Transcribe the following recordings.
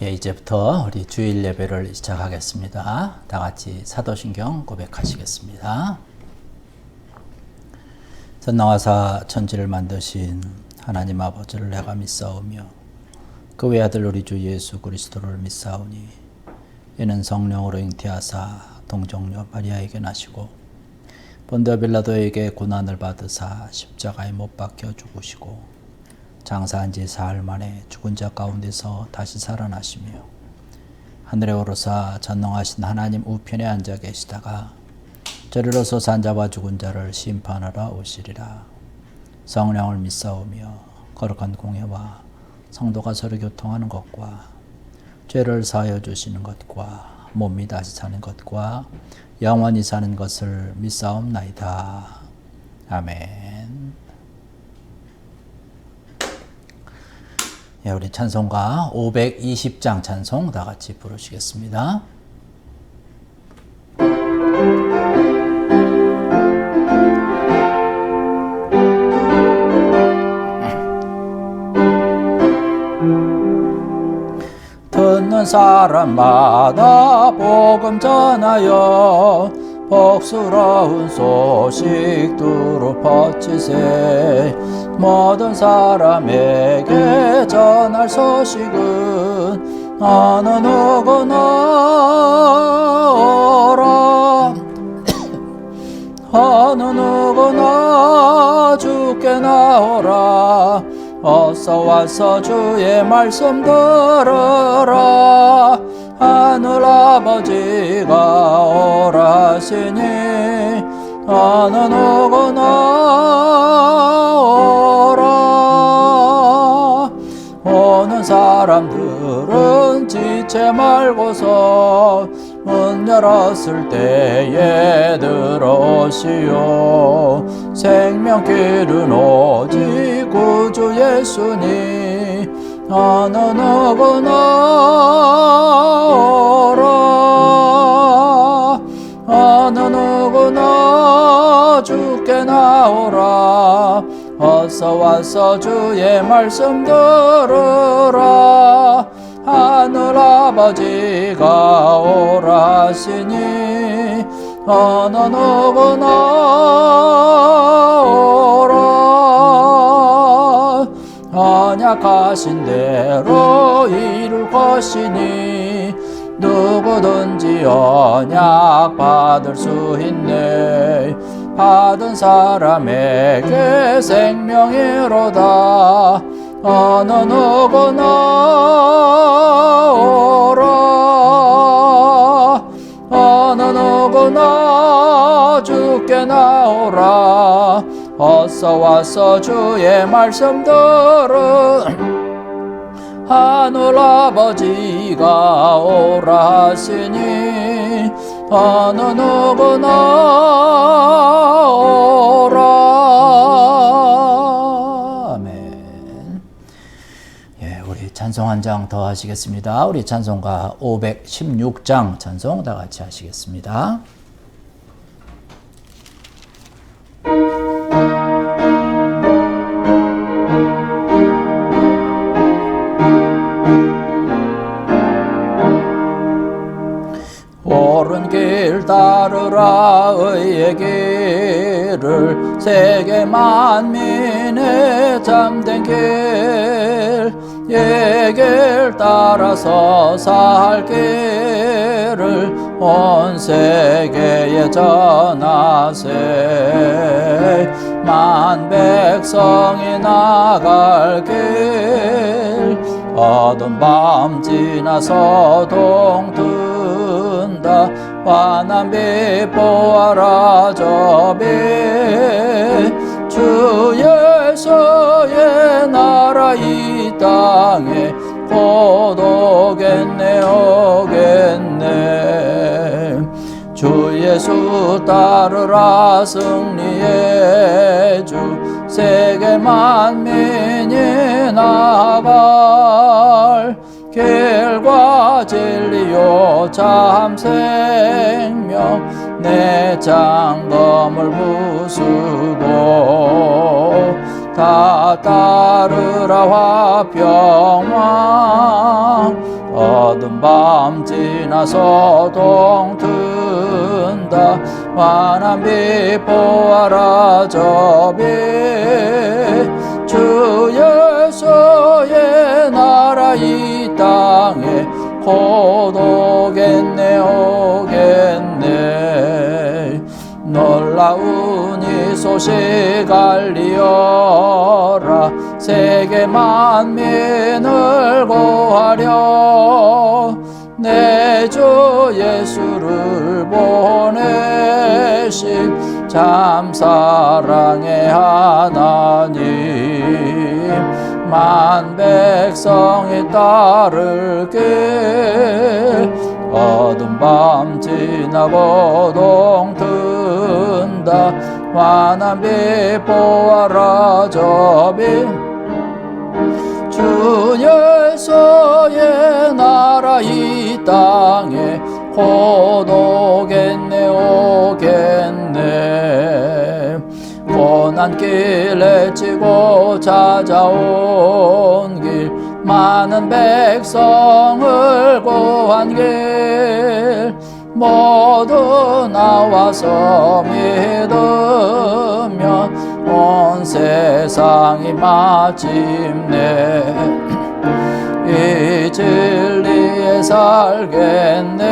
이제부터 우리 주일 예배를 시작하겠습니다. 다 같이 사도신경 고백하시겠습니다. 전능하사 천지를 만드신 하나님 아버지를 내가 믿사오며 그 외아들 우리 주 예수 그리스도를 믿사오니 이는 성령으로 잉태하사 동정녀 마리아에게 나시고 본디오 빌라도에게 고난을 받으사 십자가에 못 박혀 죽으시고 장사한 지 사흘 만에 죽은 자 가운데서 다시 살아나시며 하늘에 오르사 전능하신 하나님 우편에 앉아 계시다가 저리로서 산 자와 죽은 자를 심판하러 오시리라. 성령을 믿사오며 거룩한 공회와 성도가 서로 교통하는 것과 죄를 사하여 주시는 것과 몸이 다시 사는 것과 영원히 사는 것을 믿사옵나이다. 아멘. 우리 찬송가 520장 찬송 다 같이 부르시겠습니다. 듣는 사람마다 복음 전하여 복스러운 소식 두루 퍼치세. 모든 사람에게 전할 소식은 어느 누구나 오라. 어느 누구나 주께 나오라. 어서 와서 주의 말씀 들으라. 하늘 아버지가 오라시니 어느 누구나 오라. 오는 사람들은 지체 말고서 문 열었을 때에 들어오시오. 생명길은 오직 구주 예수니 어느 누구나 오라. 어느 누구나 주께 나오라. 어서 와서 주의 말씀 들으라. 하늘 아버지가 오라시니 어느 누구나 오라. 언약하신 대로 이룰 것이니 누구든지 언약 받을 수 있네. 받은 사람에게 생명이로다. 어느 누구나 오라. 어느 누구나 주께 나오라. 어서 와서 주의 말씀 들으. 하늘 아버지가 오라시니 어느 누구나 오라. 아멘. 우리 찬송 한 장 더 하시겠습니다. 우리 찬송가 516장 찬송 다 같이 하시겠습니다. 옳은 길 따르라. 의의 길을 세계 만민의 참된 길. 이 길 따라서 살 길을 온 세계에 전하세. 만 백성이 나갈 길. 어두운 밤 지나서 동튼다. 환한 빛 보아라 저 빛. 주 예수의 나라 이 땅에 곧 오겠네 오겠네. 주 예수 따르라. 승리의 주 세계 만민이 나갈 길과 진리요 참 생명. 내 장검을 부수고 다 따르라 화평왕 어두운 밤 지나서 동튼다 환한 빛 보아라 저빛 주 예수의 나라 이 땅에 곧 오겠네 오겠네 놀라운 이 소식 알리어라 세계 만민을 구하려 내 주 예수를 보내신 참 사랑의 하나님 만 백성이 따를 길 어두운 밤 지나고 동튼다 환한 빛 보아라 저빛 주 예수의 나라 이 땅에 곧 오겠네 오겠네 고난길에 치고 찾아온 길 많은 백성을 구한 길 모두 나와서 믿으면 온 세상이 마침내 이 진리에 살겠네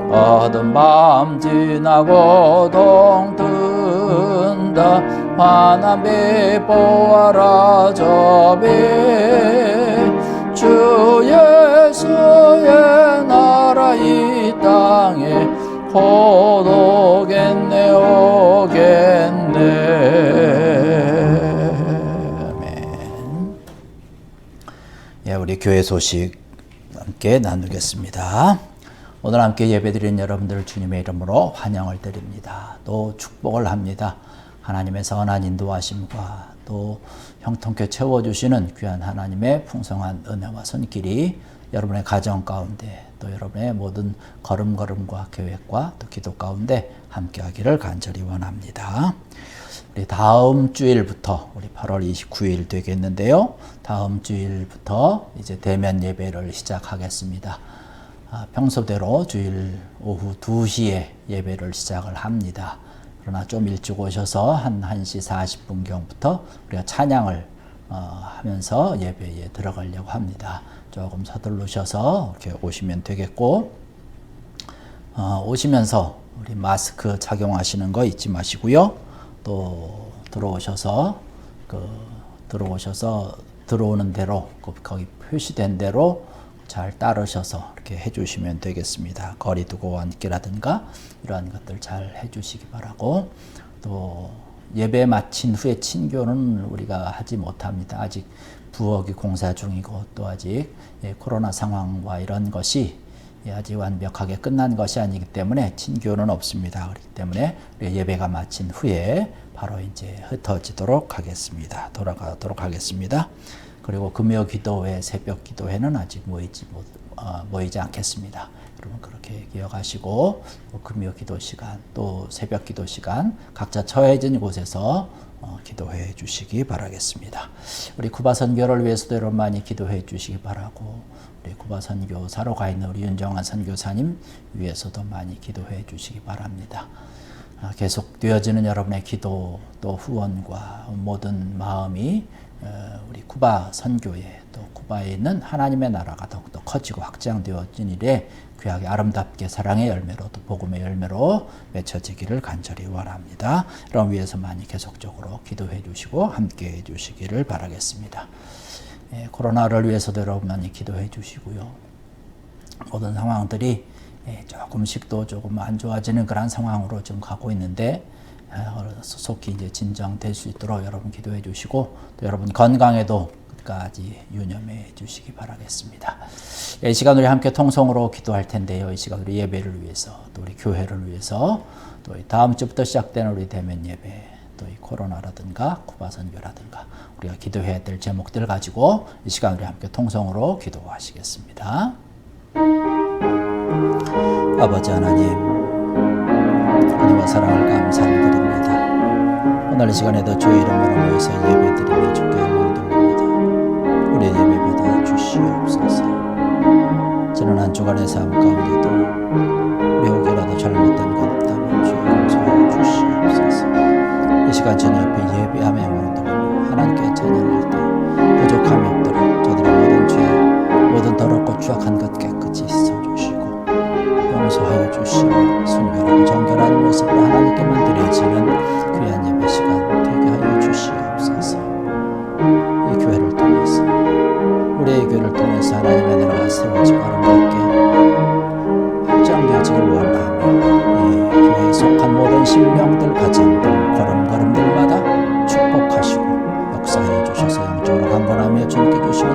어두운 밤 지나고 동튼다 환한 빛 보아라 저빛 주 예수의 나라 이 땅에 곧 오겠네 오겠네. 아멘. 예, 우리 교회 소식 함께 나누겠습니다. 오늘 함께 예배드린 여러분들 주님의 이름으로 환영을 드립니다. 또 축복을 합니다. 하나님의 선한 인도하심과 또 형통케 채워주시는 귀한 하나님의 풍성한 은혜와 손길이 여러분의 가정 가운데 또 여러분의 모든 걸음걸음과 계획과 또 기도 가운데 함께하기를 간절히 원합니다. 우리 다음 주일부터 우리 8월 29일 되겠는데요. 다음 주일부터 이제 대면 예배를 시작하겠습니다. 평소대로 주일 오후 2시에 예배를 시작을 합니다. 그러나 좀 일찍 오셔서 한 1시 40분경부터 우리가 찬양을 하면서 예배에 들어가려고 합니다. 조금 서둘르셔서 이렇게 오시면 되겠고 오시면서 우리 마스크 착용하시는 거 잊지 마시고요. 또 들어오셔서 들어오는 대로 거기 표시된 대로 잘 따르셔서 이렇게 해주시면 되겠습니다. 거리 두고 앉기라든가 이러한 것들 잘 해주시기 바라고 또 예배 마친 후에 친교는 우리가 하지 못합니다. 아직 부엌이 공사 중이고 또 아직 코로나 상황과 이런 것이 아직 완벽하게 끝난 것이 아니기 때문에 친교는 없습니다. 그렇기 때문에 예배가 마친 후에 바로 이제 흩어지도록 하겠습니다. 돌아가도록 하겠습니다. 그리고 금요 기도회, 새벽 기도회는 아직 모이지 않겠습니다. 여러분 그렇게 기억하시고 금요 기도 시간 또 새벽 기도 시간 각자 처해진 곳에서 기도해 주시기 바라겠습니다. 우리 쿠바 선교를 위해서도 여러분 많이 기도해 주시기 바라고 우리 쿠바 선교사로 가 있는 우리 윤정환 선교사님 위해서도 많이 기도해 주시기 바랍니다. 계속 되어지는 여러분의 기도 또 후원과 모든 마음이 우리 쿠바 선교에 또 쿠바에 있는 하나님의 나라가 더욱더 커지고 확장되어진 일에 귀하게 아름답게 사랑의 열매로 또 복음의 열매로 맺혀지기를 간절히 원합니다. 이런 위해서 많이 계속적으로 기도해 주시고 함께 해 주시기를 바라겠습니다. 코로나를 위해서도 여러분 많이 기도해 주시고요. 모든 상황들이 조금씩 또 조금 안 좋아지는 그런 상황으로 좀 가고 있는데 속히 이제 진정될 수 있도록 여러분 기도해 주시고 또 여러분 건강에도 끝까지 유념해 주시기 바라겠습니다. 이 시간 우리 함께 통성으로 기도할 텐데요. 이 시간 우리 예배를 위해서 또 우리 교회를 위해서 또 다음 주부터 시작되는 우리 대면 예배 또 이 코로나라든가 쿠바 선교라든가 우리가 기도해야 될 제목들 가지고 이 시간 우리 함께 통성으로 기도하시겠습니다. 아버지 하나님 은혜와 사랑을 감사드립니다. 오늘 이 시간에도 주의 이름으로 모여서 예배드리며 주께 영광 돌립니다. 우리의 예배 받아 주시옵소서. 지난 한 주간의 삶 가운데도 우리 혹여라도 잘못된 것 있다면 주의 용서해 주시옵소서. 이 시간 저녁에 예배하며 영광 돌리며 하나님께 찬양할 때 부족함이 없도록 저들의 모든 죄, 모든 더럽고 추악한 것 깨끗이 씻어주시고 용서하여 주시며 순결하고 정결한 모습으로 하나님께만 드려지는 귀한 예배 시간 되게 하여 주시옵소서. 이 교회를 통해서 우리의 교회를 통해서 하나님의 나라가 세워지고 아름답게 확장되어지길 원하며 이 교회에 속한 모든 심령들, 가정들, 걸음걸음들마다 축복하시고 역사해 주셔서 영적으로 강건하며 주님께 주시는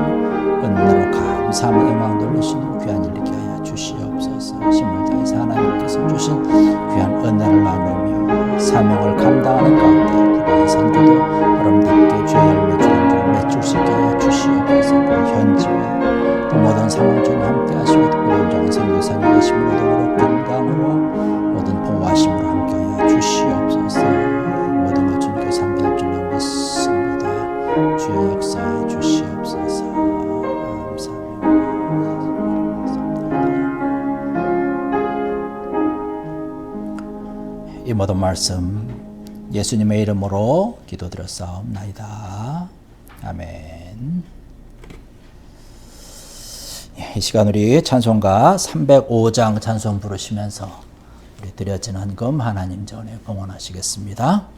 은혜로 감사하며 영광 돌리시는 귀한 일 있게 하여 주시옵소서. 힘을 다해서 하나님께서 주신 귀한 은혜를 나누며 사명을 감당하는 가운데 그의 선교도 아름답게 주의 열매 주름주름 맺을 수 있게 하여 주시옵소서. 그 현지와 또 모든 상황 중에 함께 하시고 특별히 온전한 생명사님 되심으로 더불어 건강으로 모든 보호하심으로 함께 하여 주시옵소서. 모든 것 주님께서 함께 할 줄로 믿습니다. 주의 역사해 주시옵소서. 이 모든 말씀 예수님의 이름으로 기도드렸사옵나이다. 아멘. 이 시간 우리 찬송가 305장 찬송 부르시면서 우리 드려진 헌금 하나님 전에 봉헌하시겠습니다.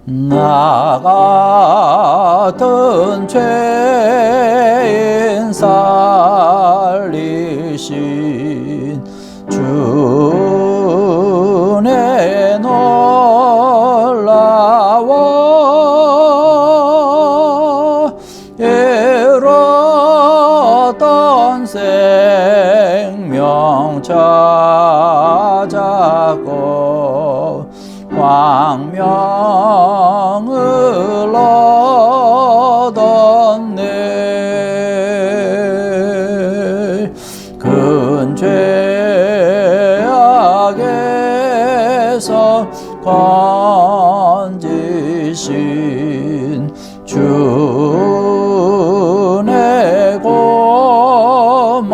나 같은 죄인 살리신 주의 놀라워 잃었던 생명 찾았고 광명을 얻었네. 큰 죄악에서 건지신 주네 고마워.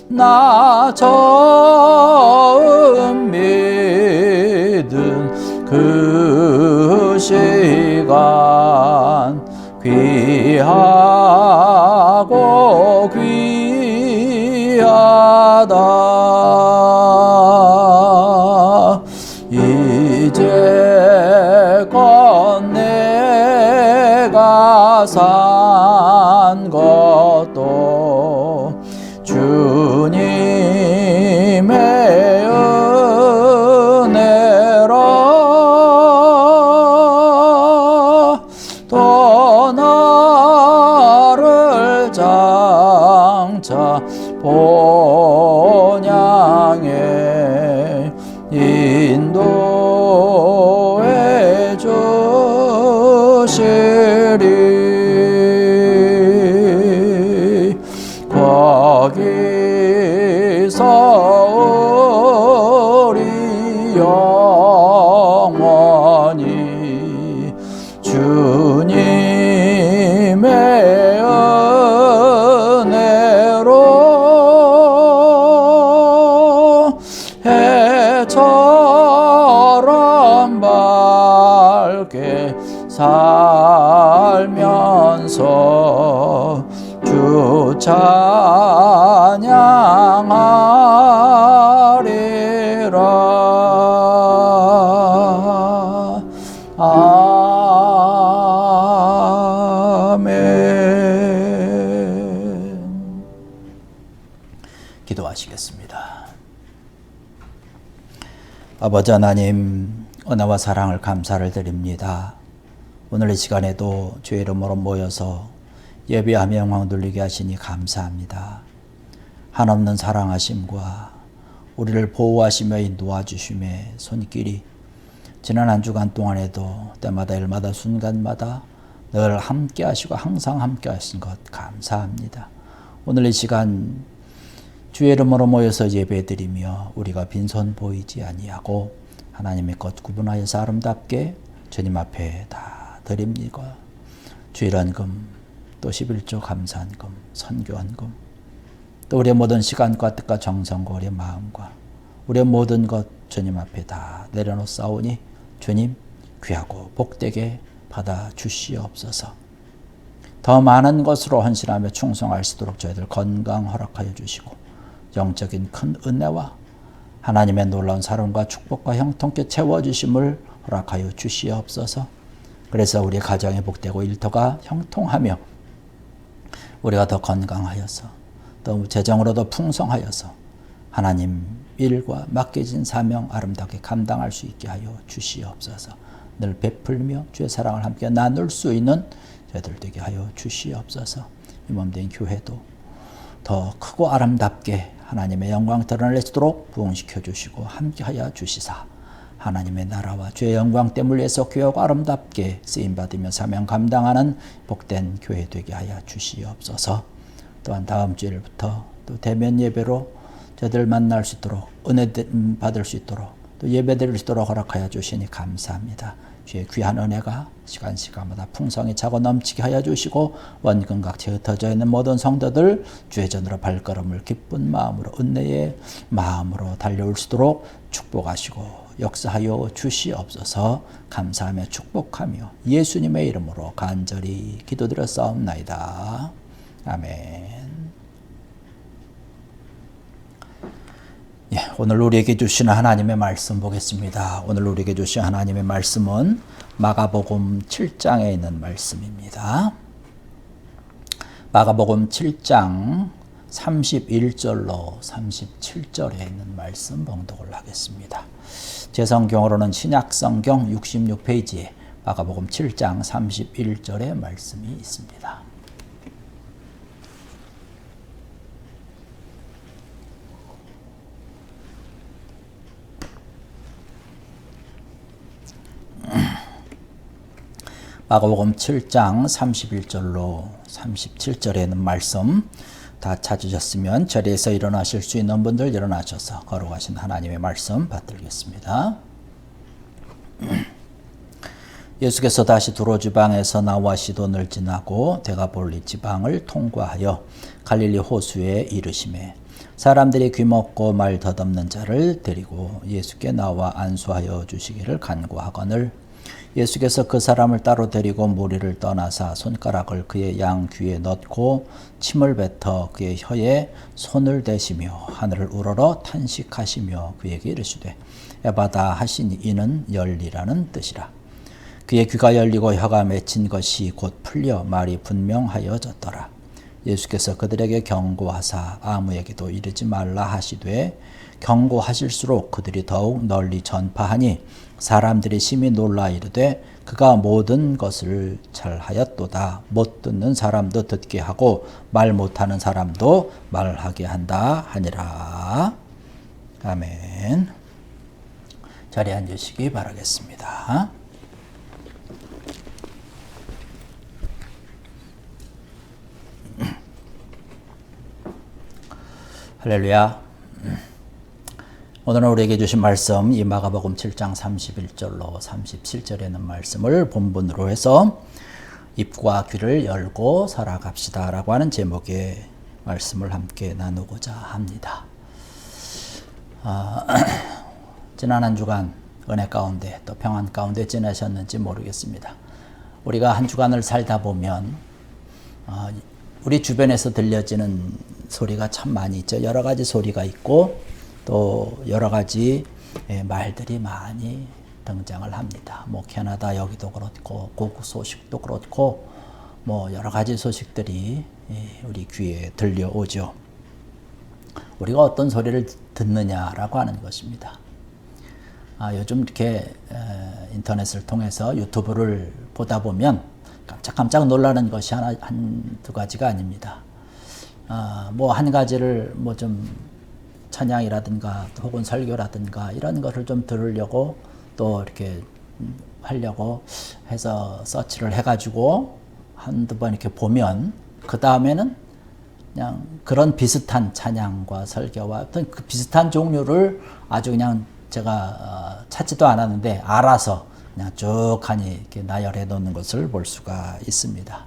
나 처음 믿은 그 시간 귀하고 귀하다. 이제껏 내가 산 것도 주님의 은혜라. 또 나를 장차 본향에 인도해 주시리. 거기서 우리 영원히 주님의 은혜로 해처럼 밝게 살면서 주 찬양하리라. 아멘. 기도하시겠습니다. 아버지 하나님, 은혜와 사랑을 감사를 드립니다. 오늘 이 시간에도 주의 이름으로 모여서 예배하며 영광 돌리게 하시니 감사합니다. 한없는 사랑하심과 우리를 보호하시며 인도하 주심의 손길이 지난 한 주간 동안에도 때마다 일마다 순간마다 늘 함께 하시고 항상 함께 하신 것 감사합니다. 오늘 이 시간 주의 이름으로 모여서 예배드리며 우리가 빈손 보이지 아니하고 하나님의 것 구분하여서 아름답게 주님 앞에 다 드립니다. 주일헌금, 또 11조 감사헌금, 선교헌금, 또 우리의 모든 시간과 뜻과 정성과 우리의 마음과 우리의 모든 것 주님 앞에 다 내려놓사오니 주님 귀하고 복되게 받아 주시옵소서. 더 많은 것으로 헌신하며 충성할 수 있도록 저희들 건강 허락하여 주시고 영적인 큰 은혜와 하나님의 놀라운 사랑과 축복과 형통케 채워주심을 허락하여 주시옵소서. 그래서 우리 가정이 복되고 일터가 형통하며 우리가 더 건강하여서 또 재정으로도 풍성하여서 하나님 일과 맡겨진 사명 아름답게 감당할 수 있게 하여 주시옵소서. 늘 베풀며 주의 사랑을 함께 나눌 수 있는 저희들 되게 하여 주시옵소서. 이 몸된 교회도 더 크고 아름답게 하나님의 영광 드러내도록 부흥시켜 주시고 함께하여 주시사 하나님의 나라와 주의 영광 때문에 위해서 교회가 아름답게 쓰임받으며 사명 감당하는 복된 교회 되게 하여 주시옵소서. 또한 다음 주일부터 또 대면 예배로 저들 만날 수 있도록 은혜 받을 수 있도록 또 예배 드릴 수 있도록 허락하여 주시니 감사합니다. 주의 귀한 은혜가 시간마다 풍성히 차고 넘치게 하여 주시고 원근각체 흩어져 있는 모든 성도들 주의 전으로 발걸음을 기쁜 마음으로 은혜의 마음으로 달려올 수 있도록 축복하시고 역사하여 주시옵소서. 감사하며 축복하며 예수님의 이름으로 간절히 기도드렸사옵나이다. 아멘. 예, 오늘 우리에게 주신 하나님의 말씀 보겠습니다. 오늘 우리에게 주신 하나님의 말씀은 마가복음 7장에 있는 말씀입니다. 마가복음 7장 31절로 37절에 있는 말씀 봉독을 하겠습니다. 제 성경으로는 신약성경 66페이지에 마가복음 7장 31절의 말씀이 있습니다. 마가복음 7장 31절로 37절에 있는 말씀 다 찾으셨으면 자리에서 일어나실 수 있는 분들 일어나셔서 걸어가신 하나님의 말씀 받들겠습니다. 예수께서 다시 두로 지방에서 나와 시돈을 지나고 데가볼리 지방을 통과하여 갈릴리 호수에 이르시매 사람들이 귀먹고 말 덧없는 자를 데리고 예수께 나와 안수하여 주시기를 간구하거늘 예수께서 그 사람을 따로 데리고 무리를 떠나사 손가락을 그의 양 귀에 넣고 침을 뱉어 그의 혀에 손을 대시며 하늘을 우러러 탄식하시며 그에게 이르시되 에바다 하시니 이는 열리라는 뜻이라. 그의 귀가 열리고 혀가 맺힌 것이 곧 풀려 말이 분명하여졌더라. 예수께서 그들에게 경고하사 아무에게도 이르지 말라 하시되 경고하실수록 그들이 더욱 널리 전파하니 사람들이 심히 놀라 이르되 그가 모든 것을 잘하였도다. 못 듣는 사람도 듣게 하고 말 못하는 사람도 말하게 한다 하니라. 아멘. 자리에 앉으시기 바라겠습니다. 할렐루야. 오늘은 우리에게 주신 말씀 이 마가복음 7장 31절로 37절에 있는 말씀을 본문으로 해서 입과 귀를 열고 살아갑시다 라고 하는 제목의 말씀을 함께 나누고자 합니다. 지난 한 주간 은혜 가운데 또 평안 가운데 지내셨는지 모르겠습니다. 우리가 한 주간을 살다 보면 우리 주변에서 들려지는 소리가 참 많이 있죠. 여러 가지 소리가 있고 또 여러 가지 말들이 많이 등장을 합니다. 뭐 캐나다 여기도 그렇고 고국 소식도 그렇고 뭐 여러 가지 소식들이 우리 귀에 들려오죠. 우리가 어떤 소리를 듣느냐라고 하는 것입니다. 요즘 이렇게 인터넷을 통해서 유튜브를 보다 보면 깜짝 놀라는 것이 한두 가지가 아닙니다. 뭐 한 가지를 뭐 좀 찬양이라든가 혹은 설교라든가 이런 것을 좀 들으려고 또 이렇게 하려고 해서 서치를 해가지고 한두 번 이렇게 보면 그 다음에는 그냥 그런 비슷한 찬양과 설교와 어떤 그 비슷한 종류를 아주 그냥 제가 찾지도 않았는데 알아서 그냥 쭉하니 이렇게 나열해 놓는 것을 볼 수가 있습니다.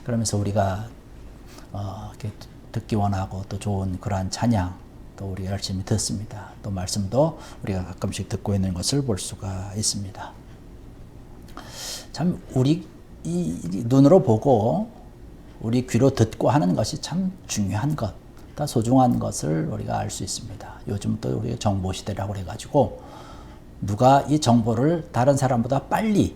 그러면서 우리가 이렇게 듣기 원하고 또 좋은 그러한 찬양 또 우리 열심히 듣습니다. 또 말씀도 우리가 가끔씩 듣고 있는 것을 볼 수가 있습니다. 참 우리 이 눈으로 보고 우리 귀로 듣고 하는 것이 참 중요한 것, 다 소중한 것을 우리가 알 수 있습니다. 요즘 또 우리가 정보 시대라고 해가지고 누가 이 정보를 다른 사람보다 빨리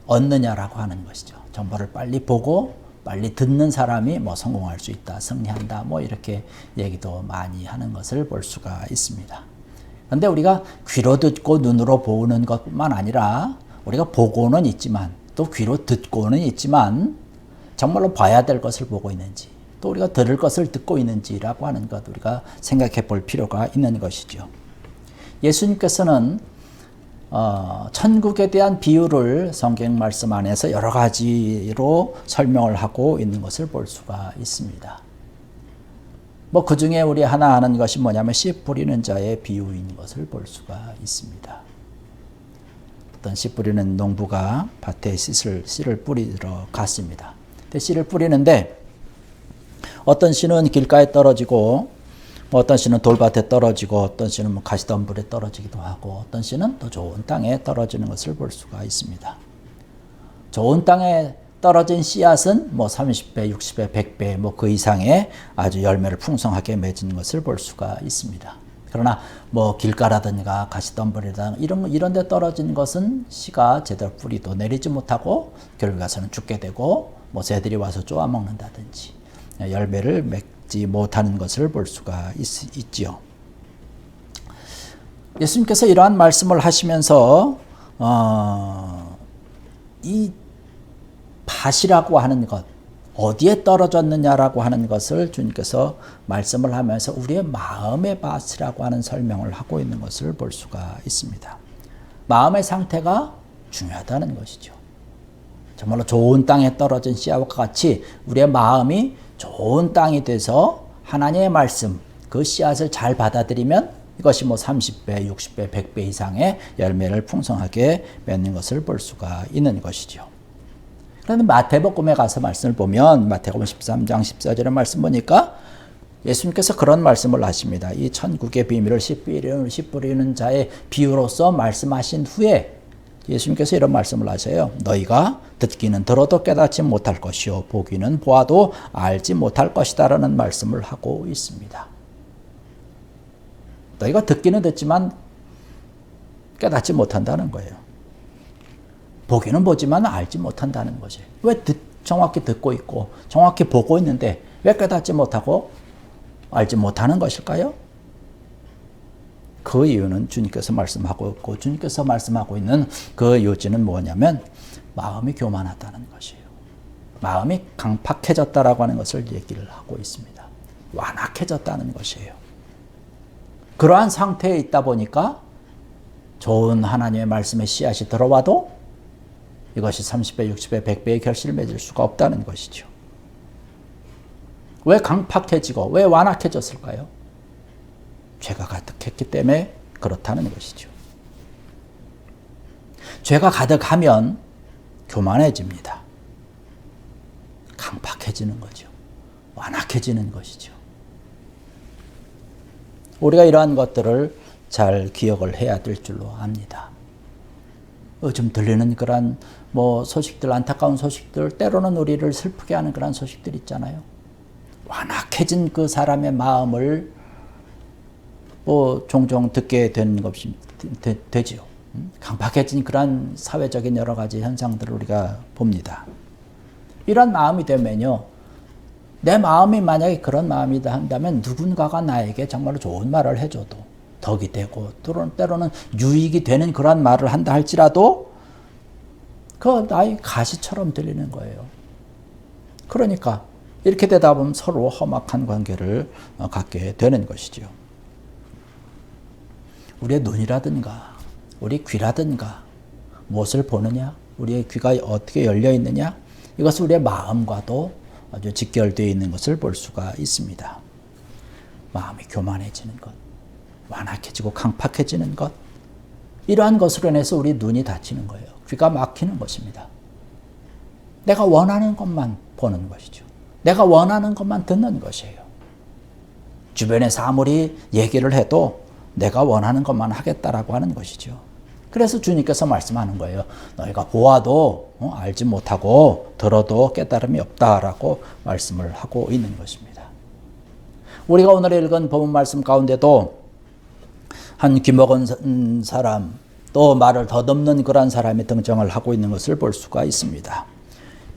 얻느냐라고 하는 것이죠. 정보를 빨리 보고 빨리 듣는 사람이 뭐 성공할 수 있다, 승리한다, 뭐 이렇게 얘기도 많이 하는 것을 볼 수가 있습니다. 그런데 우리가 귀로 듣고 눈으로 보는 것뿐만 아니라 우리가 보고는 있지만 또 귀로 듣고는 있지만 정말로 봐야 될 것을 보고 있는지 또 우리가 들을 것을 듣고 있는지라고 하는 것 우리가 생각해 볼 필요가 있는 것이죠. 예수님께서는 천국에 대한 비유를 성경 말씀 안에서 여러 가지로 설명을 하고 있는 것을 볼 수가 있습니다. 뭐 그 중에 우리 하나 아는 것이 뭐냐면 씨 뿌리는 자의 비유인 것을 볼 수가 있습니다. 어떤 씨 뿌리는 농부가 밭에 씨를 뿌리러 갔습니다. 근데 씨를 뿌리는데 어떤 씨는 길가에 떨어지고 어떤 씨는 돌밭에 떨어지고 어떤 씨는 뭐 가시덤불에 떨어지기도 하고 어떤 씨는 또 좋은 땅에 떨어지는 것을 볼 수가 있습니다. 좋은 땅에 떨어진 씨앗은 뭐 30배, 60배, 100배 뭐 그 이상의 아주 열매를 풍성하게 맺은 것을 볼 수가 있습니다. 그러나 뭐 길가라든가 가시덤불이라든가 이런 데 떨어진 것은 씨가 제대로 뿌리도 내리지 못하고 결국 가서는 죽게 되고 뭐 새들이 와서 쪼아 먹는다든지 열매를 맺지 못하는 것을 볼 수가 있지요. 예수님께서 이러한 말씀을 하시면서 이 밭이라고 하는 것, 어디에 떨어졌느냐라고 하는 것을 주님께서 말씀을 하면서 우리의 마음의 밭이라고 하는 설명을 하고 있는 것을 볼 수가 있습니다. 마음의 상태가 중요하다는 것이죠. 정말로 좋은 땅에 떨어진 씨앗과 같이 우리의 마음이 좋은 땅이 돼서 하나님의 말씀, 그 씨앗을 잘 받아들이면 이것이 뭐 30배, 60배, 100배 이상의 열매를 풍성하게 맺는 것을 볼 수가 있는 것이죠. 그런데 마태복음에 가서 말씀을 보면 마태복음 13장 14절의 말씀 보니까 예수님께서 그런 말씀을 하십니다. 이 천국의 비밀을 씨 뿌리는 자의 비유로서 말씀하신 후에 예수님께서 이런 말씀을 하세요. 너희가 듣기는 들어도 깨닫지 못할 것이요 보기는 보아도 알지 못할 것이다 라는 말씀을 하고 있습니다. 너희가 듣기는 듣지만 깨닫지 못한다는 거예요. 보기는 보지만 알지 못한다는 것이에요. 왜 정확히 듣고 있고 정확히 보고 있는데 왜 깨닫지 못하고 알지 못하는 것일까요? 그 이유는 주님께서 말씀하고 있고 주님께서 말씀하고 있는 그 요지는 뭐냐면 마음이 교만하다는 것이에요. 마음이 강팍해졌다라고 하는 것을 얘기를 하고 있습니다. 완악해졌다는 것이에요. 그러한 상태에 있다 보니까 좋은 하나님의 말씀의 씨앗이 들어와도 이것이 30배, 60배, 100배의 결실을 맺을 수가 없다는 것이죠. 왜 강팍해지고 왜 완악해졌을까요? 죄가 가득했기 때문에 그렇다는 것이죠. 죄가 가득하면 교만해집니다. 강팍해지는 거죠. 완악해지는 것이죠. 우리가 이러한 것들을 잘 기억을 해야 될 줄로 압니다. 요즘 들리는 그런 뭐 소식들, 안타까운 소식들, 때로는 우리를 슬프게 하는 그런 소식들 있잖아요. 완악해진 그 사람의 마음을 뭐 종종 듣게 되는 것이 되지요. 강팍해진 그런 사회적인 여러 가지 현상들을 우리가 봅니다. 이런 마음이 되면요, 내 마음이 만약에 그런 마음이다 한다면 누군가가 나에게 정말로 좋은 말을 해줘도 덕이 되고 때로는 유익이 되는 그런 말을 한다 할지라도 그 나의 가시처럼 들리는 거예요. 그러니까 이렇게 되다 보면 서로 험악한 관계를 갖게 되는 것이죠. 우리의 눈이라든가 우리 귀라든가 무엇을 보느냐, 우리의 귀가 어떻게 열려 있느냐, 이것은 우리의 마음과도 아주 직결되어 있는 것을 볼 수가 있습니다. 마음이 교만해지는 것, 완악해지고 강팍해지는 것, 이러한 것으로 인해서 우리 눈이 닫히는 거예요. 귀가 막히는 것입니다. 내가 원하는 것만 보는 것이죠. 내가 원하는 것만 듣는 것이에요. 주변에서 아무리 얘기를 해도 내가 원하는 것만 하겠다라고 하는 것이죠. 그래서 주님께서 말씀하는 거예요. 너희가 보아도 알지 못하고 들어도 깨달음이 없다라고 말씀을 하고 있는 것입니다. 우리가 오늘 읽은 본문 말씀 가운데도 한 귀먹은 사람, 또 말을 더듬는 그런 사람이 등장을 하고 있는 것을 볼 수가 있습니다.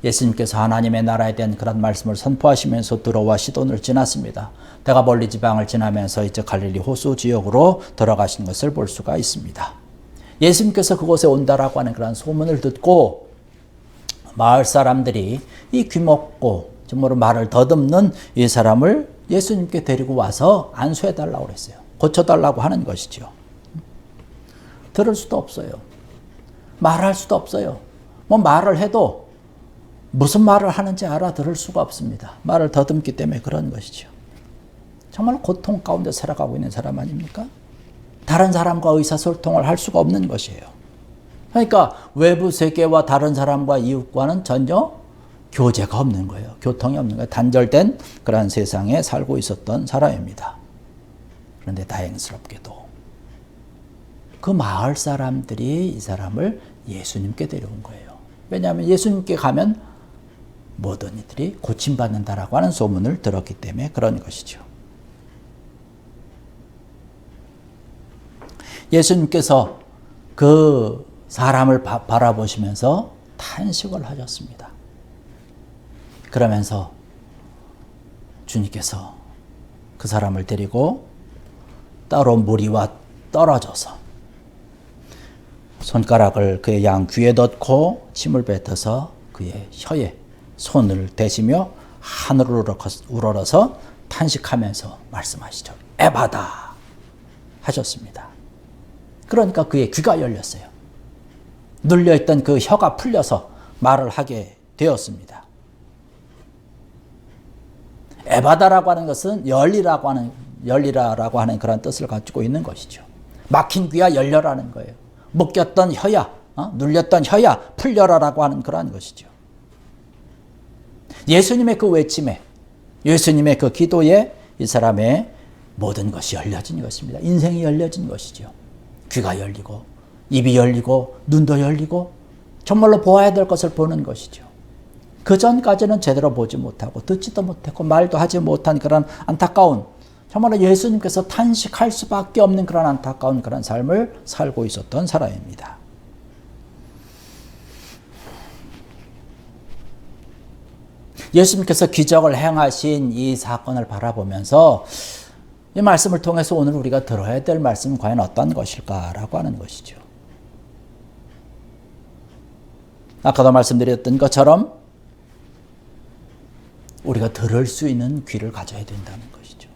예수님께서 하나님의 나라에 대한 그런 말씀을 선포하시면서 들어와 시돈을 지났습니다. 대가 멀리 지방을 지나면서 이제 갈릴리 호수 지역으로 들어가신 것을 볼 수가 있습니다. 예수님께서 그곳에 온다라고 하는 그런 소문을 듣고 마을 사람들이 이 귀먹고 정말로 말을 더듬는 이 사람을 예수님께 데리고 와서 안수해달라고 그랬어요. 고쳐달라고 하는 것이죠. 들을 수도 없어요. 말할 수도 없어요. 뭐 말을 해도 무슨 말을 하는지 알아들을 수가 없습니다. 말을 더듬기 때문에 그런 것이죠. 정말 고통 가운데 살아가고 있는 사람 아닙니까? 다른 사람과 의사소통을 할 수가 없는 것이에요. 그러니까 외부 세계와 다른 사람과 이웃과는 전혀 교제가 없는 거예요. 교통이 없는 거예요. 단절된 그런 세상에 살고 있었던 사람입니다. 그런데 다행스럽게도 그 마을 사람들이 이 사람을 예수님께 데려온 거예요. 왜냐하면 예수님께 가면 모든 이들이 고침받는다라고 하는 소문을 들었기 때문에 그런 것이죠. 예수님께서 그 사람을 바라보시면서 탄식을 하셨습니다. 그러면서 주님께서 그 사람을 데리고 따로 무리와 떨어져서 손가락을 그의 양 귀에 넣고 침을 뱉어서 그의 혀에 손을 대시며 하늘을 우러러서 탄식하면서 말씀하시죠. 에바다 하셨습니다. 그러니까 그의 귀가 열렸어요. 눌려있던 그 혀가 풀려서 말을 하게 되었습니다. 에바다라고 하는 것은 열리라라고 하는 그런 뜻을 가지고 있는 것이죠. 막힌 귀야 열려라는 거예요. 묶였던 혀야, 눌렸던 혀야 풀려라라고 하는 그러한 것이죠. 예수님의 그 외침에, 예수님의 그 기도에 이 사람의 모든 것이 열려진 것입니다. 인생이 열려진 것이죠. 귀가 열리고 입이 열리고 눈도 열리고 정말로 보아야 될 것을 보는 것이죠. 그 전까지는 제대로 보지 못하고 듣지도 못했고 말도 하지 못한 그런 안타까운, 정말로 예수님께서 탄식할 수밖에 없는 그런 안타까운 그런 삶을 살고 있었던 사람입니다. 예수님께서 기적을 행하신 이 사건을 바라보면서 이 말씀을 통해서 오늘 우리가 들어야 될 말씀은 과연 어떤 것일까라고 하는 것이죠. 아까도 말씀드렸던 것처럼 우리가 들을 수 있는 귀를 가져야 된다는 것이죠.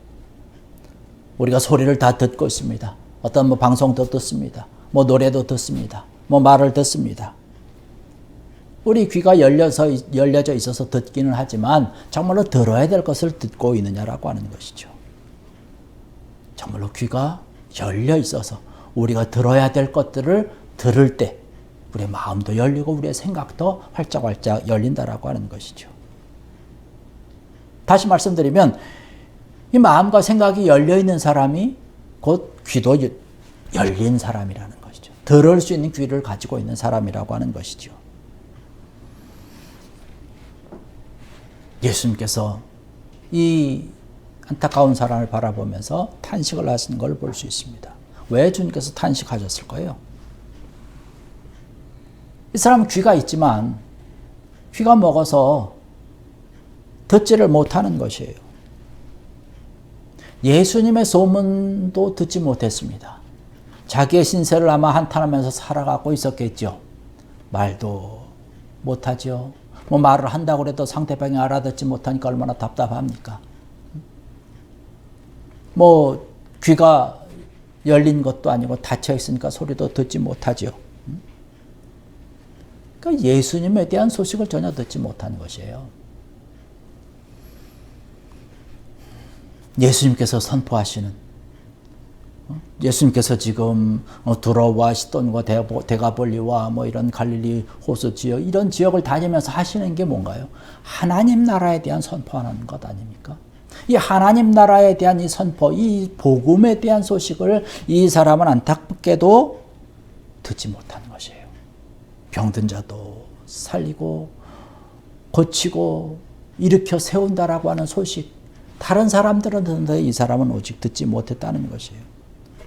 우리가 소리를 다 듣고 있습니다. 어떤 방송도 듣습니다. 노래도 듣습니다. 말을 듣습니다. 우리 귀가 열려져 있어서 듣기는 하지만 정말로 들어야 될 것을 듣고 있느냐라고 하는 것이죠. 정말로 귀가 열려 있어서 우리가 들어야 될 것들을 들을 때 우리의 마음도 열리고 우리의 생각도 활짝활짝 열린다라고 하는 것이죠. 다시 말씀드리면 이 마음과 생각이 열려있는 사람이 곧 귀도 열린 사람이라는 것이죠. 들을 수 있는 귀를 가지고 있는 사람이라고 하는 것이죠. 예수님께서 이 안타까운 사람을 바라보면서 탄식을 하시는 걸 볼 수 있습니다. 왜 주님께서 탄식하셨을까요? 이 사람은 귀가 있지만 귀가 먹어서 듣지를 못하는 것이에요. 예수님의 소문도 듣지 못했습니다. 자기의 신세를 아마 한탄하면서 살아가고 있었겠죠. 말도 못하죠. 뭐 말을 한다고 해도 상대방이 알아듣지 못하니까 얼마나 답답합니까? 뭐 귀가 열린 것도 아니고 닫혀 있으니까 소리도 듣지 못하죠. 그러니까 예수님에 대한 소식을 전혀 듣지 못한 것이에요. 예수님께서 선포하시는, 예수님께서 지금 두로와 시돈과 데가볼리와 뭐 이런 갈릴리 호수 지역, 이런 지역을 다니면서 하시는 게 뭔가요? 하나님 나라에 대한 선포하는 것 아닙니까? 이 하나님 나라에 대한 이 선포, 이 복음에 대한 소식을 이 사람은 안타깝게도 듣지 못한 것이에요. 병든 자도 살리고 고치고 일으켜 세운다라고 하는 소식, 다른 사람들은 듣는데 이 사람은 오직 듣지 못했다는 것이에요.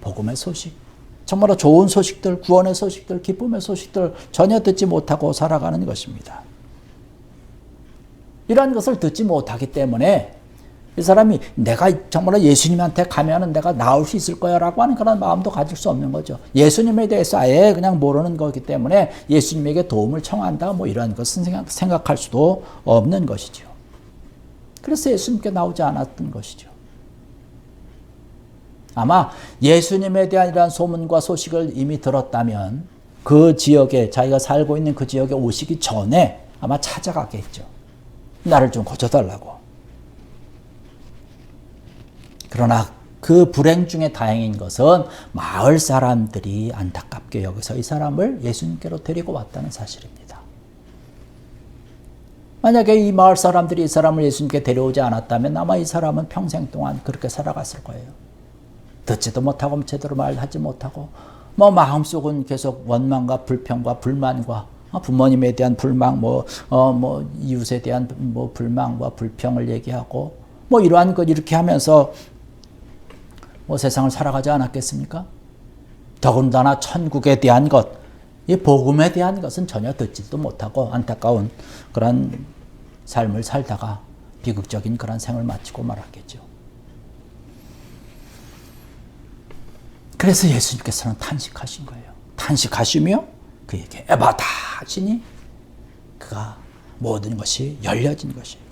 복음의 소식, 정말로 좋은 소식들, 구원의 소식들, 기쁨의 소식들 전혀 듣지 못하고 살아가는 것입니다. 이러한 것을 듣지 못하기 때문에 이 사람이 내가 정말로 예수님한테 가면은 내가 나올 수 있을 거야 라고 하는 그런 마음도 가질 수 없는 거죠. 예수님에 대해서 아예 그냥 모르는 거기 때문에 예수님에게 도움을 청한다, 뭐 이런 것은 생각할 수도 없는 것이죠. 그래서 예수님께 나오지 않았던 것이죠. 아마 예수님에 대한 이러한 소문과 소식을 이미 들었다면 그 지역에, 자기가 살고 있는 그 지역에 오시기 전에 아마 찾아가겠죠. 나를 좀 고쳐달라고. 그러나 그 불행 중에 다행인 것은 마을 사람들이 안타깝게 여기서 이 사람을 예수님께로 데리고 왔다는 사실입니다. 만약에 이 마을 사람들이 이 사람을 예수님께 데려오지 않았다면 아마 이 사람은 평생 동안 그렇게 살아갔을 거예요. 듣지도 못하고 제대로 말하지 못하고 뭐 마음속은 계속 원망과 불평과 불만과 부모님에 대한 불망, 뭐 이웃에 대한 뭐 불망과 불평을 얘기하고 뭐 이러한 것 이렇게 하면서 뭐 세상을 살아가지 않았겠습니까? 더군다나 천국에 대한 것, 이 복음에 대한 것은 전혀 듣지도 못하고 안타까운 그런 삶을 살다가 비극적인 그런 생을 마치고 말았겠죠. 그래서 예수님께서는 탄식하신 거예요. 탄식하시며 그에게 에바다 하시니 그가 모든 것이 열려진 것이에요.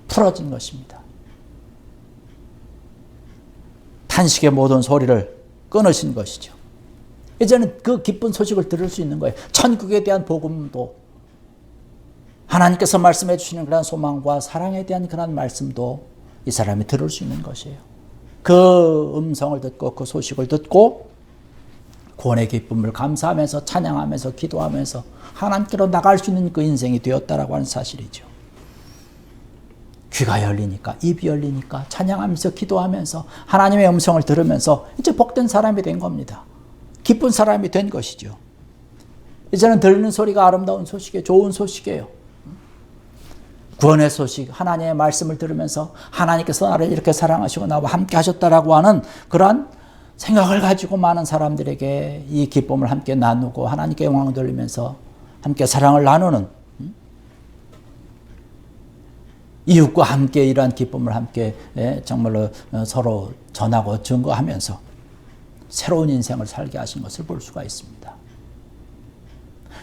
풀어진 것입니다. 탄식의 모든 소리를 끊으신 것이죠. 이제는 그 기쁜 소식을 들을 수 있는 거예요. 천국에 대한 복음도, 하나님께서 말씀해 주시는 그런 소망과 사랑에 대한 그런 말씀도 이 사람이 들을 수 있는 것이에요. 그 음성을 듣고 그 소식을 듣고 구원의 기쁨을 감사하면서 찬양하면서 기도하면서 하나님께로 나갈 수 있는 그 인생이 되었다라고 하는 사실이죠. 귀가 열리니까, 입이 열리니까 찬양하면서 기도하면서 하나님의 음성을 들으면서 이제 복된 사람이 된 겁니다. 기쁜 사람이 된 것이죠. 이제는 들리는 소리가 아름다운 소식이에요. 좋은 소식이에요. 구원의 소식, 하나님의 말씀을 들으면서 하나님께서 나를 이렇게 사랑하시고 나와 함께 하셨다라고 하는 그러한 생각을 가지고 많은 사람들에게 이 기쁨을 함께 나누고 하나님께 영광을 돌리면서 함께 사랑을 나누는, 이웃과 함께 이러한 기쁨을 함께 정말로 서로 전하고 증거하면서 새로운 인생을 살게 하신 것을 볼 수가 있습니다.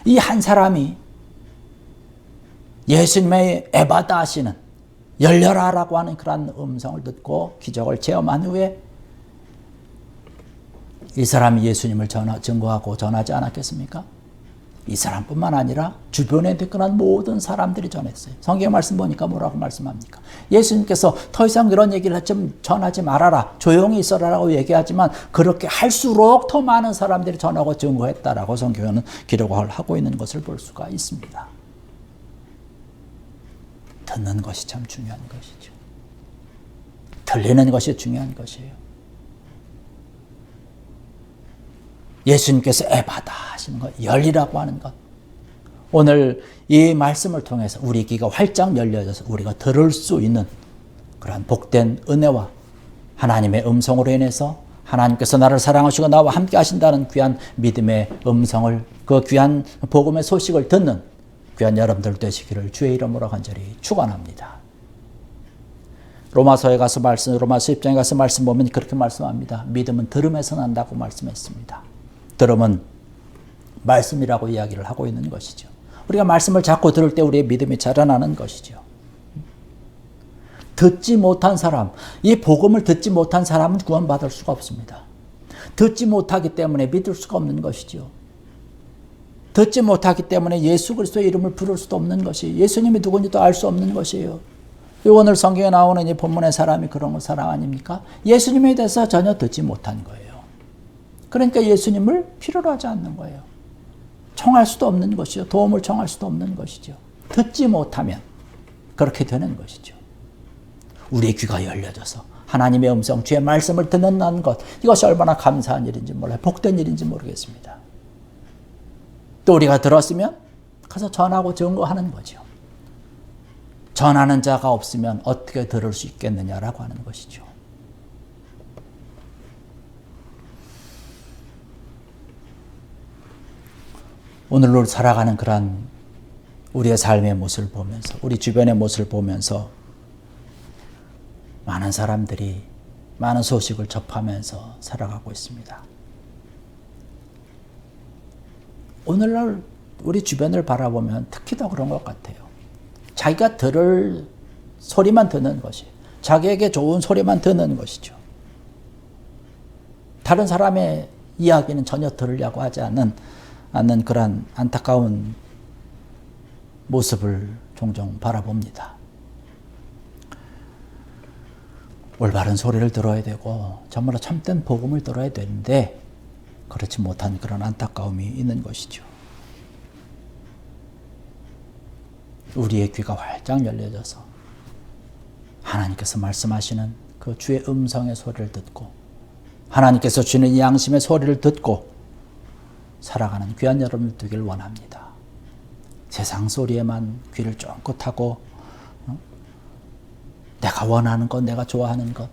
이 한 사람이 예수님의 에바다 하시는 열려라라고 하는 그런 음성을 듣고 기적을 체험한 후에 이 사람이 예수님을 증거하고 전하지 않았겠습니까? 이 사람뿐만 아니라 주변에 접근한 모든 사람들이 전했어요. 성경 말씀 보니까 뭐라고 말씀합니까? 예수님께서 더 이상 이런 얘기를 좀 전하지 말아라, 조용히 있어라라고 얘기하지만 그렇게 할수록 더 많은 사람들이 전하고 증거했다라고 성경에는 기록을 하고 있는 것을 볼 수가 있습니다. 듣는 것이 참 중요한 것이죠. 들리는 것이 중요한 것이에요. 예수님께서 에바다 하시는 것, 열리라고 하는 것. 오늘 이 말씀을 통해서 우리 귀가 활짝 열려져서 우리가 들을 수 있는 그러한 복된 은혜와 하나님의 음성으로 인해서 하나님께서 나를 사랑하시고 나와 함께 하신다는 귀한 믿음의 음성을, 그 귀한 복음의 소식을 듣는 귀한 여러분들 되시기를 주의 이름으로 간절히 축원합니다. 로마서 10장에 가서 말씀 보면 그렇게 말씀합니다. 믿음은 들음에서 난다고 말씀했습니다. 들음은 말씀이라고 이야기를 하고 있는 것이죠. 우리가 말씀을 자꾸 들을 때 우리의 믿음이 자라나는 것이죠. 듣지 못한 사람, 이 복음을 듣지 못한 사람은 구원받을 수가 없습니다. 듣지 못하기 때문에 믿을 수가 없는 것이죠. 듣지 못하기 때문에 예수 그리스도의 이름을 부를 수도 없는 것이, 예수님이 누군지도 알 수 없는 것이에요. 오늘 성경에 나오는 이 본문의 사람이 그런 사람 아닙니까? 예수님에 대해서 전혀 듣지 못한 거예요. 그러니까 예수님을 필요로 하지 않는 거예요. 청할 수도 없는 것이죠. 도움을 청할 수도 없는 것이죠. 듣지 못하면 그렇게 되는 것이죠. 우리의 귀가 열려져서 하나님의 음성, 주의 말씀을 듣는다는 것, 이것이 얼마나 감사한 일인지 몰라요. 복된 일인지 모르겠습니다. 또 우리가 들었으면 가서 전하고 증거하는 거죠. 전하는 자가 없으면 어떻게 들을 수 있겠느냐라고 하는 것이죠. 오늘로 살아가는 그러한 우리의 삶의 모습을 보면서, 우리 주변의 모습을 보면서 많은 사람들이 많은 소식을 접하면서 살아가고 있습니다. 오늘날 우리 주변을 바라보면 특히 더 그런 것 같아요. 자기가 들을 소리만 듣는 것이, 자기에게 좋은 소리만 듣는 것이죠. 다른 사람의 이야기는 전혀 들으려고 하지 않는 그런 안타까운 모습을 종종 바라봅니다. 올바른 소리를 들어야 되고 정말로 참된 복음을 들어야 되는데 그렇지 못한 그런 안타까움이 있는 것이죠. 우리의 귀가 활짝 열려져서 하나님께서 말씀하시는 그 주의 음성의 소리를 듣고 하나님께서 주는 이 양심의 소리를 듣고 살아가는 귀한 여러분들 되길 원합니다. 세상 소리에만 귀를 쫑긋 하고 내가 원하는 것, 내가 좋아하는 것.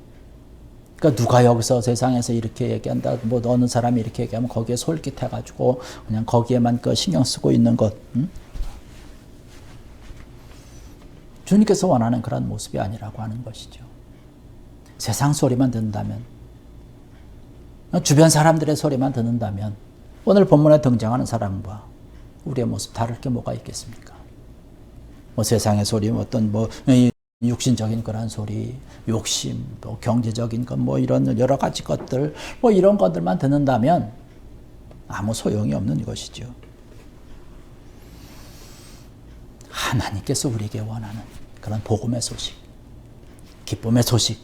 그러니까 누가 여기서 세상에서 이렇게 얘기한다, 뭐 어느 사람이 이렇게 얘기하면 거기에 솔깃해가지고 그냥 거기에만 신경 쓰고 있는 것. 주님께서 원하는 그런 모습이 아니라고 하는 것이죠. 세상 소리만 듣는다면, 주변 사람들의 소리만 듣는다면 오늘 본문에 등장하는 사람과 우리의 모습 다를 게 뭐가 있겠습니까? 뭐 세상의 소리, 어떤 육신적인 그런 소리, 욕심, 또 경제적인 것, 이런 여러 가지 것들, 이런 것들만 듣는다면 아무 소용이 없는 것이죠. 하나님께서 우리에게 원하는 그런 복음의 소식, 기쁨의 소식,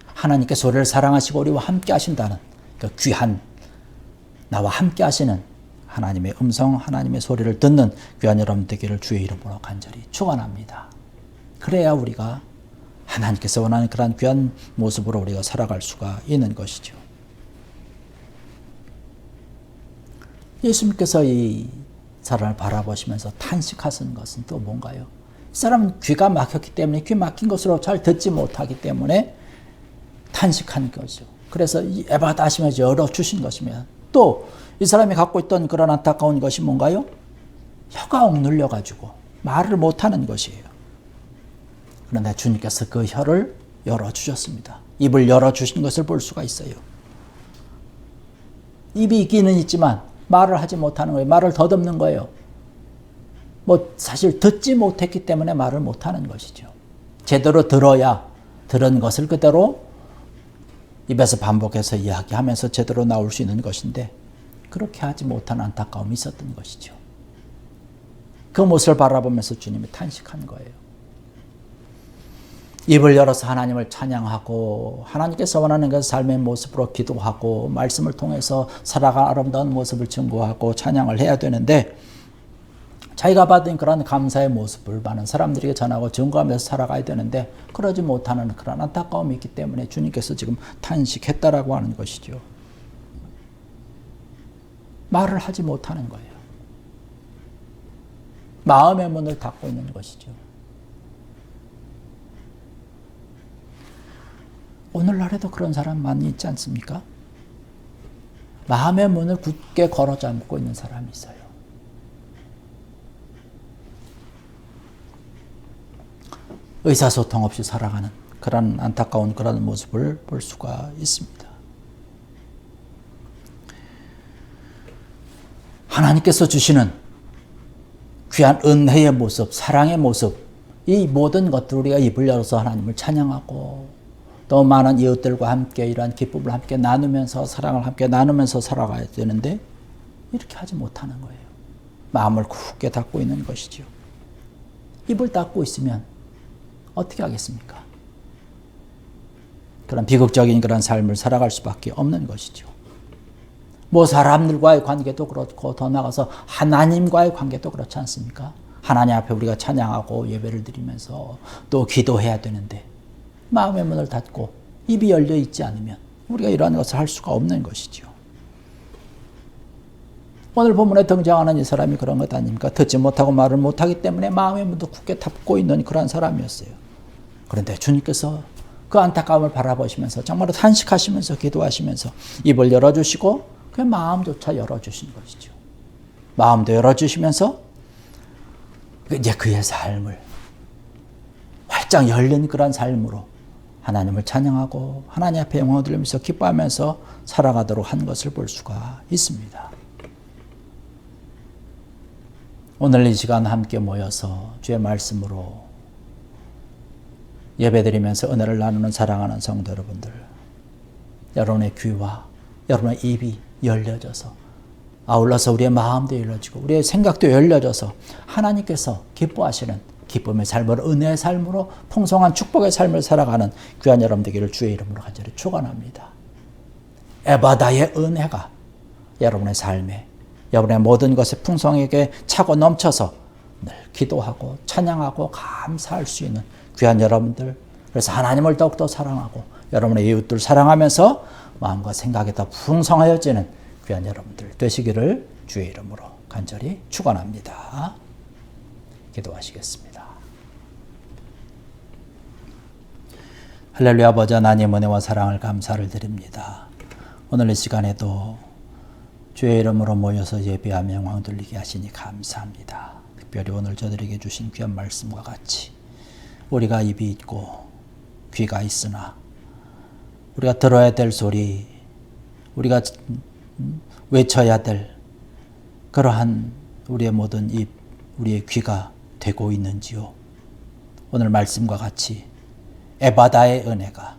하나님께서 우리를 사랑하시고 우리와 함께 하신다는 그 귀한, 나와 함께 하시는 하나님의 음성, 하나님의 소리를 듣는 귀한 여러분 되기를 주의 이름으로 간절히 축원합니다. 그래야 우리가 하나님께서 원하는 그런 귀한 모습으로 우리가 살아갈 수가 있는 것이죠. 예수님께서 이 사람을 바라보시면서 탄식하신 것은 또 뭔가요? 이 사람은 귀가 막혔기 때문에, 귀 막힌 것으로 잘 듣지 못하기 때문에 탄식한 거죠. 그래서 이 에바다 하시면서 열어주신 것이면, 또 이 사람이 갖고 있던 그런 안타까운 것이 뭔가요? 혀가 억눌려가지고 말을 못하는 것이에요. 그런데 주님께서 그 혀를 열어주셨습니다. 입을 열어주신 것을 볼 수가 있어요. 입이 있기는 있지만 말을 하지 못하는 거예요. 말을 더듬는 거예요. 사실 듣지 못했기 때문에 말을 못하는 것이죠. 제대로 들어야 들은 것을 그대로 입에서 반복해서 이야기하면서 제대로 나올 수 있는 것인데 그렇게 하지 못한 안타까움이 있었던 것이죠. 그 모습을 바라보면서 주님이 탄식한 거예요. 입을 열어서 하나님을 찬양하고 하나님께서 원하는 그 삶의 모습으로 기도하고 말씀을 통해서 살아가 아름다운 모습을 증거하고 찬양을 해야 되는데 자기가 받은 그런 감사의 모습을 많은 사람들에게 전하고 증거하면서 살아가야 되는데 그러지 못하는 그런 안타까움이 있기 때문에 주님께서 지금 탄식했다라고 하는 것이죠. 말을 하지 못하는 거예요. 마음의 문을 닫고 있는 것이죠. 오늘날에도 그런 사람 많이 있지 않습니까? 마음의 문을 굳게 걸어 잠고 있는 사람이 있어요. 의사소통 없이 살아가는 그런 안타까운 그런 모습을 볼 수가 있습니다. 하나님께서 주시는 귀한 은혜의 모습, 사랑의 모습, 이 모든 것들 우리가 입을 열어서 하나님을 찬양하고 또 많은 이웃들과 함께 이러한 기쁨을 함께 나누면서 사랑을 함께 나누면서 살아가야 되는데 이렇게 하지 못하는 거예요. 마음을 굳게 닫고 있는 것이죠. 입을 닫고 있으면 어떻게 하겠습니까? 그런 비극적인 그런 삶을 살아갈 수밖에 없는 것이죠. 뭐 사람들과의 관계도 그렇고 더 나아가서 하나님과의 관계도 그렇지 않습니까? 하나님 앞에 우리가 찬양하고 예배를 드리면서 또 기도해야 되는데 마음의 문을 닫고 입이 열려 있지 않으면 우리가 이러한 것을 할 수가 없는 것이죠. 오늘 본문에 등장하는 이 사람이 그런 것 아닙니까? 듣지 못하고 말을 못하기 때문에 마음의 문도 굳게 닫고 있는 그런 사람이었어요. 그런데 주님께서 그 안타까움을 바라보시면서 정말로 탄식하시면서 기도하시면서 입을 열어주시고 그 마음조차 열어주신 것이죠. 마음도 열어주시면서 이제 그의 삶을 활짝 열린 그런 삶으로 하나님을 찬양하고 하나님 앞에 영광을 돌리면서 기뻐하면서 살아가도록 한 것을 볼 수가 있습니다. 오늘 이 시간 함께 모여서 주의 말씀으로 예배드리면서 은혜를 나누는 사랑하는 성도 여러분들, 여러분의 귀와 여러분의 입이 열려져서 아울러서 우리의 마음도 열려지고 우리의 생각도 열려져서 하나님께서 기뻐하시는 기쁨의 삶으로 은혜의 삶으로 풍성한 축복의 삶을 살아가는 귀한 여러분 되기를 주의 이름으로 간절히 축원합니다. 에바다의 은혜가 여러분의 삶에 여러분의 모든 것에 풍성하게 차고 넘쳐서 늘 기도하고 찬양하고 감사할 수 있는 귀한 여러분들, 그래서 하나님을 더욱더 사랑하고 여러분의 이웃들 사랑하면서 마음과 생각이 더 풍성하여지는 귀한 여러분들 되시기를 주의 이름으로 간절히 축원합니다. 기도하시겠습니다. 할렐루야. 아버지 하나님 은혜와 사랑을 감사를 드립니다. 오늘 이 시간에도 주의 이름으로 모여서 예배하며 영광 돌리게 하시니 감사합니다. 특별히 오늘 저들에게 주신 귀한 말씀과 같이 우리가 입이 있고 귀가 있으나 우리가 들어야 될 소리, 우리가 외쳐야 될 그러한 우리의 모든 입, 우리의 귀가 되고 있는지요. 오늘 말씀과 같이 에바다의 은혜가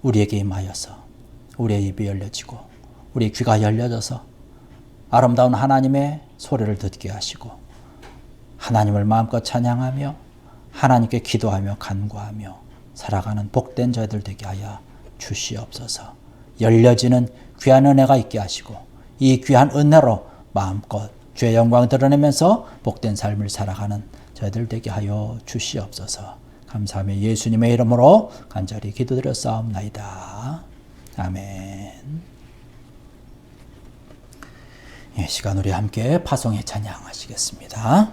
우리에게 임하여서 우리의 입이 열려지고 우리의 귀가 열려져서 아름다운 하나님의 소리를 듣게 하시고 하나님을 마음껏 찬양하며 하나님께 기도하며 간구하며 살아가는 복된 자들 되게 하여 주시옵소서. 열려지는 귀한 은혜가 있게 하시고 이 귀한 은혜로 마음껏 주의 영광 드러내면서 복된 삶을 살아가는 저희들 되게 하여 주시옵소서. 감사하며 예수님의 이름으로 간절히 기도드렸사옵나이다. 아멘. 이 시간 우리 함께 파송의 찬양하시겠습니다.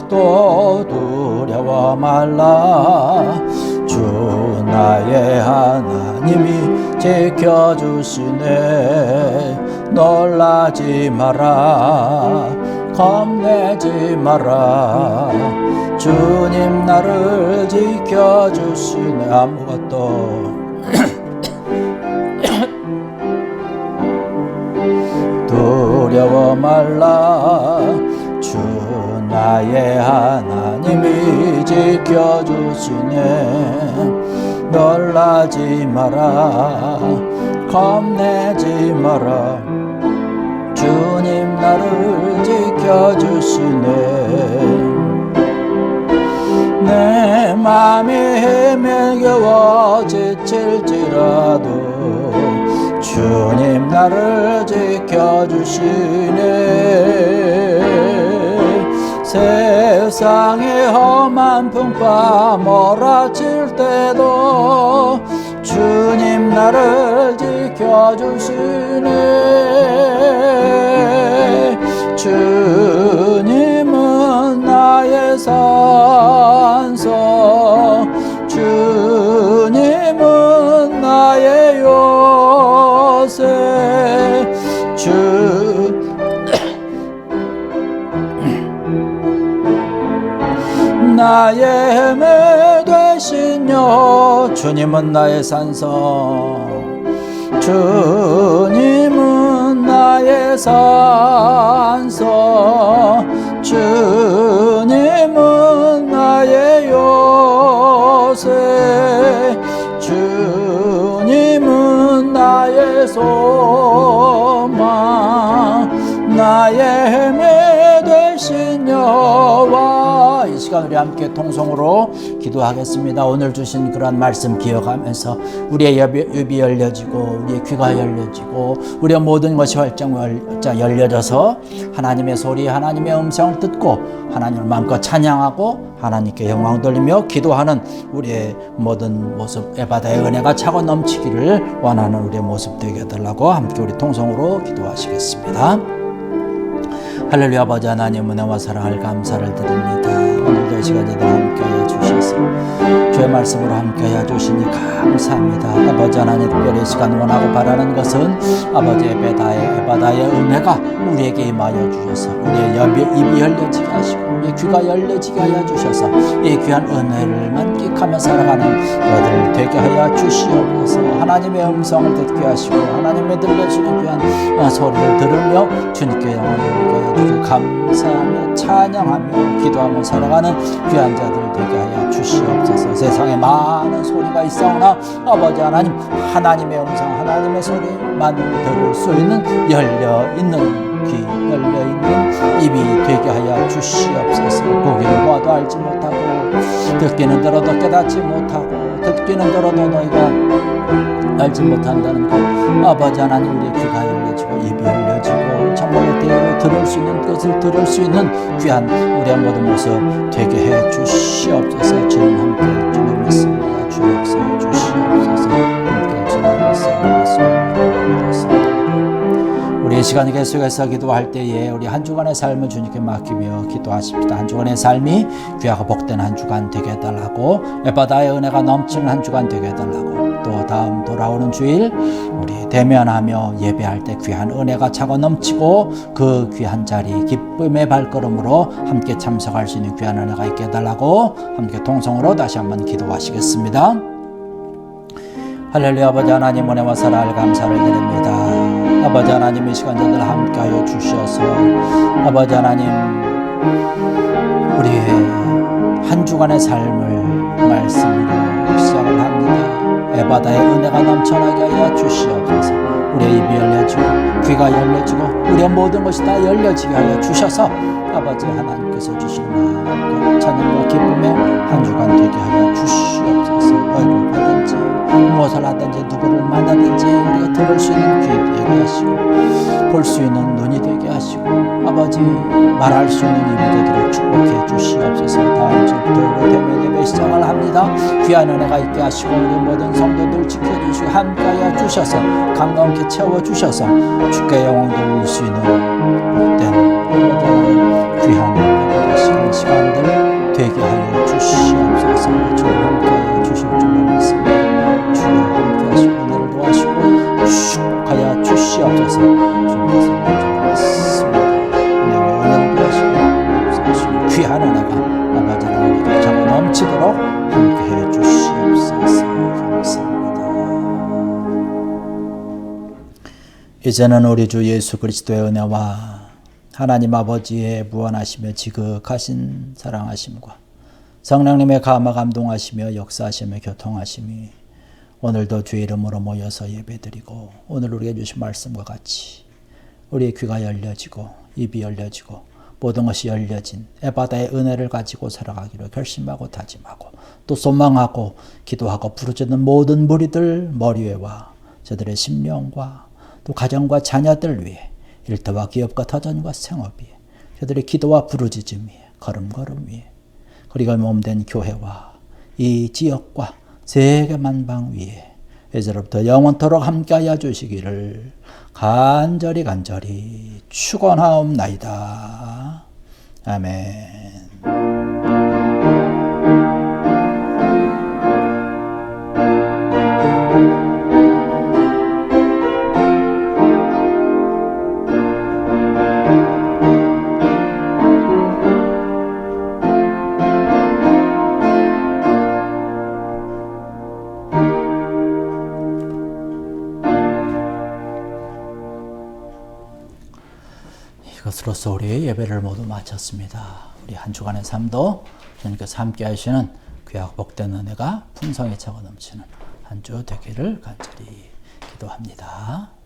아무것도 두려워 말라. 주 나의 하나님이 지켜주시네. 놀라지 마라. 겁내지 마라. 주님 나를 지켜주시네. 아무것도 두려워 말라. 주 나의 하나님이 지켜주시네. 놀라지 마라. 겁내지 마라. 주님 나를 지켜주시네. 내 맘이 헤매겨워 지칠지라도 주님 나를 지켜주시네. 세상의 험한 풍파 몰아칠 때도 주님 나를 지켜주시네. 주님은 나의 산성, 주님은 나의 요새, 나의 힘이 되시며 주님은 나의 산성 주님은 나의 산성 주님은 나의 요새 주님은 나의 소망 나의 힘이 되신 여호와. 이 시간 우리 함께 통성으로 기도하겠습니다. 오늘 주신 그러한 말씀 기억하면서 우리의 입이 열려지고 우리의 귀가 열려지고 우리의 모든 것이 활짝 열려져서 하나님의 소리 하나님의 음성을 듣고 하나님을 마음껏 찬양하고 하나님께 영광 돌리며 기도하는 우리의 모든 모습 에바다의 은혜가 차고 넘치기를 원하는 우리의 모습 되게 해달라고 함께 우리 통성으로 기도하시겠습니다. 할렐루야. 아버지 하나님 은혜와 사랑을 감사를 드립니다. 오늘도 이 시간 저들 함께하여 주셔서 주의 말씀으로 함께하여 주시니 감사합니다. 아버지 하나님 특별히 이 시간 원하고 바라는 것은 아버지 에바다의 은혜가 우리에게 임하여 주셔서 우리의 입이 열려지게 하시고 우리의 귀가 열려지게 하여 주셔서 이 귀한 은혜를 만끽하며 살아가는 저들 되게 하여 주시옵소서. 하나님의 음성을 듣게 하시고 하나님의 들려주는 귀한 소리를 들으며 주님께 영광을 돌리게 하여 주시고 감사하며 찬양하며 기도하며 살아가는 귀한 자들 되게 하여 주시옵소서. 세상에 많은 소리가 있사오나 아버지 하나님 하나님의 음성 하나님의 소리만 들을 수 있는 열려있는 귀 열려있는 입이 되게 하여 주시옵소서. 보기는 보아도 알지 못하고 듣기는 들어도 깨닫지 못하고 듣기는 들어도 너희가 알지 못한다는 것 아버지 하나님 우리의 귀가 열려지고 입이 열려지고 정말로 대로 들을 수 있는 것을 들을 수 있는 귀한 우리의 모든 모습 되게 해 주시옵소서. 주님 함께 할 줄 믿습니다. 주 역사해 주시옵소서. 함께 할 줄 믿습니다. 우리의 시간이 계속해서 기도할 때에 우리 한 주간의 삶을 주님께 맡기며 기도하십시다. 한 주간의 삶이 귀하고 복된 한 주간 되게 해달라고 에바다의 은혜가 넘치는 한 주간 되게 해달라고 또 다음 돌아오는 주일 우리 대면하며 예배할 때 귀한 은혜가 차고 넘치고 그 귀한 자리 기쁨의 발걸음으로 함께 참석할 수 있는 귀한 은혜가 있게 해달라고 함께 통성으로 다시 한번 기도하시겠습니다. 할렐루야. 아버지 하나님 은혜와 사랑을 감사를 드립니다. 아버지 하나님 이 시간 저들 함께하여 주셔서 아버지 하나님 우리의 한 주간의 삶을 말씀으로 시작을 합니다. 에바다의 은혜가 넘쳐나게 하여 주시옵소서. 우리의 입이 열려지고 귀가 열려지고 우리의 모든 것이 다 열려지게 하여 주셔서 아버지 하나님께서 주신 마음과 찬양과 기쁨의 한 주간 되게 하여 주시옵소서. 어디를 가든지 무엇을 하든지 누구를 만나든지 우리가 들을 수 있는 귀 되게 하시고 볼 수 있는 눈이 되게 하시고 아버지 말할 수 있는 입이 되도록 축복해 주시옵소서. 다음 주부터 우리 대면 예배 시작을 합니다. 귀한 은혜가 있게 하시고 우리 모든 성도들 지켜주시고 함께하여 주셔서 강건케 채워주셔서 주께 영광 돌릴 수 있는 복된 귀한 시간들 되게 하여 주시옵소서. 주님 함께하여 주실 줄로 믿습니다. 주여 함께하시고 은혜를 도와주시고 축복하여 주시옵소서. 주님께서 믿습니다. 은혜를 도와주시고 귀한 은혜가 아버지 하나님께 자꾸 넘치도록 함께해 주시옵소서. 감사합니다. 이제는 우리 주 예수 그리스도의 은혜와 하나님 아버지의 무한하시며 지극하신 사랑하심과 성령님의 감화 감동하시며 역사하시며 교통하심이 오늘도 주의 이름으로 모여서 예배드리고 오늘 우리에게 주신 말씀과 같이 우리의 귀가 열려지고 입이 열려지고 모든 것이 열려진 에바다의 은혜를 가지고 살아가기로 결심하고 다짐하고 또 소망하고 기도하고 부르짖는 모든 무리들 머리에와 저들의 심령과 또 가정과 자녀들 위해 일터와 기업과 터전과 생업 위에 저들의 기도와 부르짖음 위에 걸음걸음 위에 그리고 몸된 교회와 이 지역과 세계 만방 위에 이제로부터 영원토록 함께하여 주시기를 간절히 축원하옵나이다. 아멘. 예배를 모두 마쳤습니다. 우리 한 주간의 삶도 주님께서 함께 하시는 귀하고 복된 은혜가 풍성히 차고 넘치는 한 주 되기를 간절히 기도합니다.